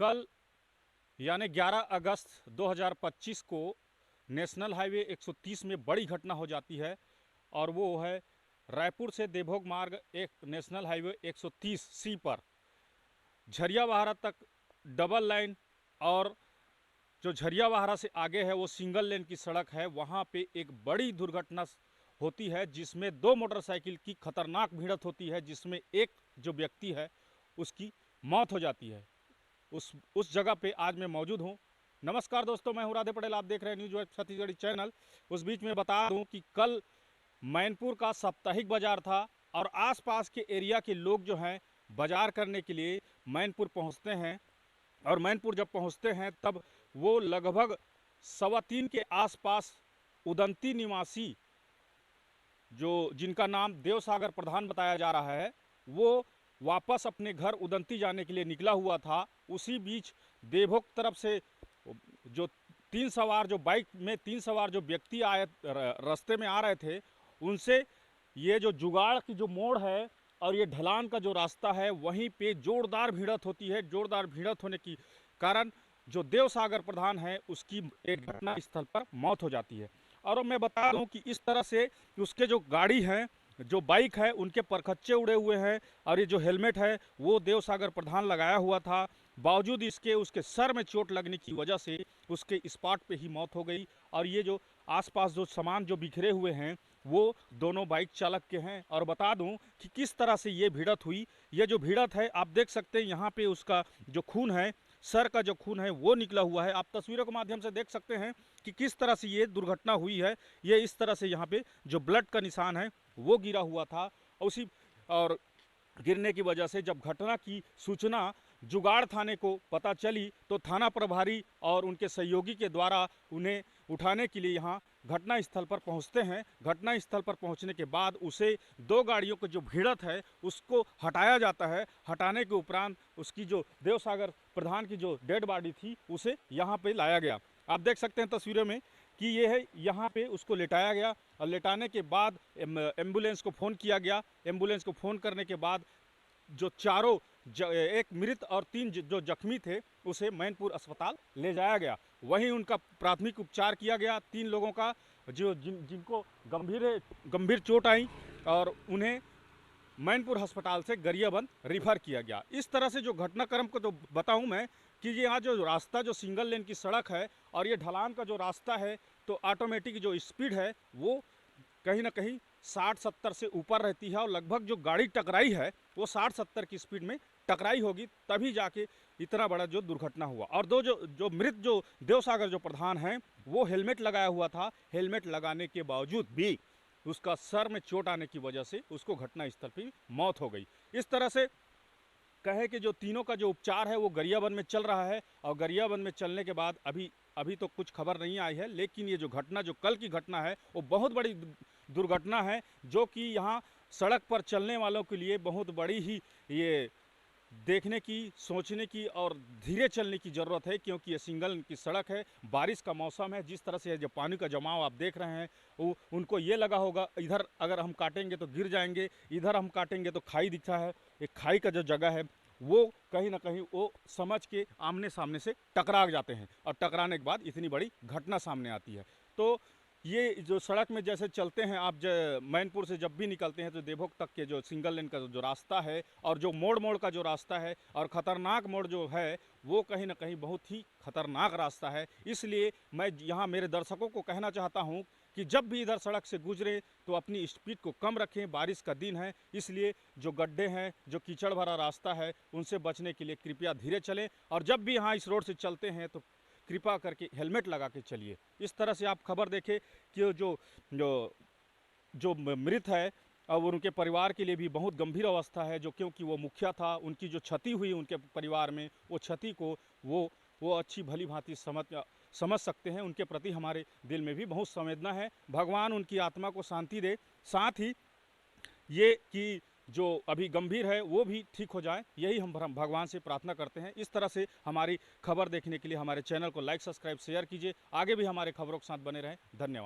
कल यानी 11 अगस्त 2025 को नेशनल हाईवे 130 में बड़ी घटना हो जाती है और वो है रायपुर से देवभोग मार्ग एक नेशनल हाईवे 130 सी पर झरियावाहरा तक डबल लाइन और जो झरियावाहरा से आगे है वो सिंगल लेन की सड़क है। वहाँ पे एक बड़ी दुर्घटना होती है जिसमें दो मोटरसाइकिल की खतरनाक भिड़ंत होती है, जिसमें एक जो व्यक्ति है उसकी मौत हो जाती है। उस जगह पे आज मैं मौजूद हूँ। नमस्कार दोस्तों, मैं हूँ राधे पटेल, आप देख रहे हैं न्यूज वेब छत्तीसगढ़ी चैनल। उस बीच में बता दूं कि कल मैनपुर का साप्ताहिक बाजार था और आसपास के एरिया के लोग जो हैं बाजार करने के लिए मैनपुर पहुंचते हैं और मैनपुर जब पहुंचते हैं तब वो लगभग 3:15 के आसपास उदंती निवासी जो जिनका नाम देवसागर प्रधान बताया जा रहा है वो वापस अपने घर उदंती जाने के लिए निकला हुआ था। उसी बीच देवभोग तरफ से जो बाइक में तीन सवार जो व्यक्ति आए रास्ते में आ रहे थे, उनसे ये जो जुगाड़ की जो मोड़ है और ये ढलान का जो रास्ता है वहीं पे जोरदार भिड़ंत होती है। जोरदार भिड़ंत होने की कारण जो देवसागर प्रधान है उसकी एक घटना स्थल पर मौत हो जाती है। और मैं बता दूं कि इस तरह से उसके जो गाड़ी है, जो बाइक है, उनके परखच्चे उड़े हुए हैं और ये जो हेलमेट है वो देवसागर प्रधान लगाया हुआ था। बावजूद इसके उसके सर में चोट लगने की वजह से उसके स्पॉट पे ही मौत हो गई। और ये जो आसपास जो सामान जो बिखरे हुए हैं वो दोनों बाइक चालक के हैं। और बता दूं कि किस तरह से ये भिड़ंत हुई। ये जो भिड़ंत है आप देख सकते हैं, यहाँ पे उसका जो खून है, सर का जो खून है वो निकला हुआ है। आप तस्वीरों के माध्यम से देख सकते हैं कि किस तरह से ये दुर्घटना हुई है। ये इस तरह से यहाँ पे जो ब्लड का निशान है वो गिरा हुआ था। और गिरने की वजह से जब घटना की सूचना जुगाड़ थाने को पता चली तो थाना प्रभारी और उनके सहयोगी के द्वारा उन्हें उठाने के लिए यहाँ घटना स्थल पर पहुँचते हैं। घटना स्थल पर पहुँचने के बाद उसे दो गाड़ियों को जो भिड़ंत है उसको हटाया जाता है। हटाने के उपरांत उसकी जो देवसागर प्रधान की जो डेड बॉडी थी उसे यहाँ पे लाया गया। आप देख सकते हैं तस्वीरों में कि ये है, यहाँ पे उसको लेटाया गया और लेटाने के बाद एम्बुलेंस को फ़ोन किया गया। एम्बुलेंस को फ़ोन करने के बाद जो चारों एक मृत और 3 जो जख्मी थे उसे मैनपुर अस्पताल ले जाया गया। वहीं उनका प्राथमिक उपचार किया गया। 3 लोगों का जिनको गंभीर चोट आई और उन्हें मैनपुर अस्पताल से गरियाबंद रिफर किया गया। इस तरह से जो घटनाक्रम को तो बताऊं मैं कि ये यहाँ जो रास्ता जो सिंगल लेन की सड़क है और ये ढलान का जो रास्ता है तो ऑटोमेटिक जो स्पीड है वो कहीं ना कहीं 60-70 से ऊपर रहती है और लगभग जो गाड़ी टकराई है वो 60-70 की स्पीड में टकराई होगी, तभी जाके इतना बड़ा जो दुर्घटना हुआ। और जो मृत जो देवसागर जो प्रधान हैं वो हेलमेट लगाया हुआ था। हेलमेट लगाने के बावजूद भी उसका सर में चोट आने की वजह से उसको घटना स्थल पर मौत हो गई। इस तरह से कहे कि जो तीनों का जो उपचार है वो गरियाबंद में चल रहा है और गरियाबंद में चलने के बाद अभी तो कुछ खबर नहीं आई है, लेकिन ये जो घटना जो कल की घटना है वो बहुत बड़ी दुर्घटना है जो कि यहाँ सड़क पर चलने वालों के लिए बहुत बड़ी ही ये देखने की, सोचने की और धीरे चलने की ज़रूरत है, क्योंकि ये सिंगल की सड़क है, बारिश का मौसम है। जिस तरह से जो पानी का जमाव आप देख रहे हैं वो उनको ये लगा होगा इधर अगर हम काटेंगे तो गिर जाएंगे, इधर हम काटेंगे तो खाई दिखता है। एक खाई का जो जगह है वो कहीं ना कहीं वो समझ के आमने सामने से टकरा जाते हैं और टकराने के बाद इतनी बड़ी घटना सामने आती है। तो ये जो सड़क में जैसे चलते हैं आप, मैनपुर से जब भी निकलते हैं तो देवभोग तक के जो सिंगल लेन का जो रास्ता है और जो मोड़ का जो रास्ता है और ख़तरनाक मोड़ जो है वो कहीं ना कहीं बहुत ही खतरनाक रास्ता है। इसलिए मैं यहाँ मेरे दर्शकों को कहना चाहता हूँ कि जब भी इधर सड़क से गुजरें तो अपनी स्पीड को कम रखें। बारिश का दिन है इसलिए जो गड्ढे हैं, जो कीचड़ भरा रास्ता है, उनसे बचने के लिए कृपया धीरे चलें और जब भी यहाँ इस रोड से चलते हैं तो कृपा करके हेलमेट लगा के चलिए। इस तरह से आप खबर देखें कि जो जो जो मृत है और उनके परिवार के लिए भी बहुत गंभीर अवस्था है, जो क्योंकि वो मुखिया था, उनकी जो क्षति हुई उनके परिवार में वो क्षति को वो अच्छी भली भांति समझ सकते हैं। उनके प्रति हमारे दिल में भी बहुत संवेदना है। भगवान उनकी आत्मा को शांति दे। साथ ही ये कि जो अभी गंभीर है वो भी ठीक हो जाए, यही हम भगवान से प्रार्थना करते हैं। इस तरह से हमारी खबर देखने के लिए हमारे चैनल को लाइक, सब्सक्राइब, शेयर कीजिए। आगे भी हमारे खबरों के साथ बने रहें। धन्यवाद।